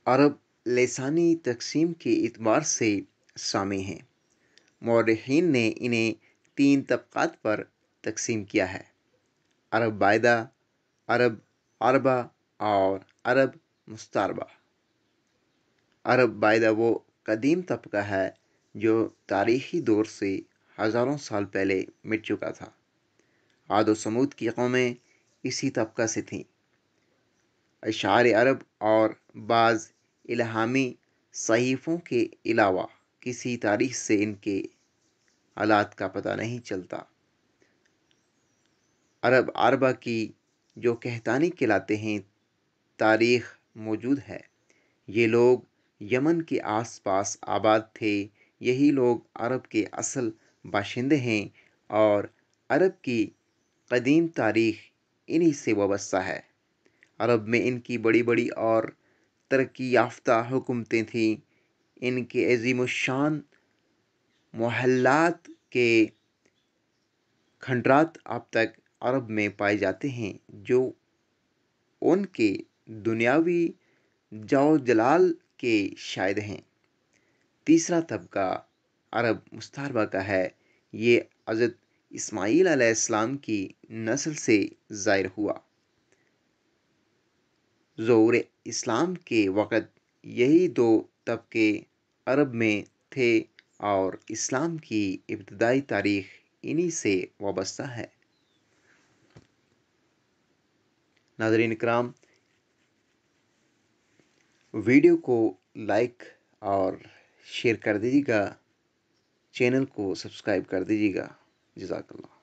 अरब लसानी तकसीम के एतबार से सामी हैं। मौरखीन ने इन्हें 3 तबक़ात पर तकसीम किया है: अरब बायदा, अरब अरबा और अरब मुस्तारबा। अरब बायदा वो कदीम तबका है जो तारीख़ी दौर से हज़ारों साल पहले मिट चुका था। आद व समूद की कौमें इसी तबका से थीं। अशार अरब और बाज़ इल्हामी सहीफ़ों के अलावा किसी तारीख़ से इनके हालात का पता नहीं चलता। अरब अरबा की जो कहतानी कहलाते हैं तारीख़ मौजूद है। ये लोग यमन के आस पास आबाद थे। यही लोग अरब के असल बाशिंदे हैं और अरब की कदीम तारीख़ इन्हीं से वाबस्ता है। अरब में इनकी बड़ी बड़ी और तरक्की याफ्ता हुकूमतें थीं। इनके अज़ीमुश्शान मोहल्लात के खंडरात अब तक अरब में पाए जाते हैं जो उनके दुनियावी जाओ जलाल के शायद हैं। तीसरा तबका अरब मुस्तारबा का है। ये हज़रत इस्माईल अलैहिस्सलाम की नस्ल से ज़ाहिर हुआ। ज़ोहूर इस्लाम के वक़्त यही 2 तबके अरब में थे और इस्लाम की इब्तिदाई तारीख़ इन्हीं से वाबस्ता है। नाज़रीन इकराम, वीडियो को लाइक और शेयर कर दीजिएगा, चैनल को सब्सक्राइब कर दीजिएगा। जज़ाकल्लाह।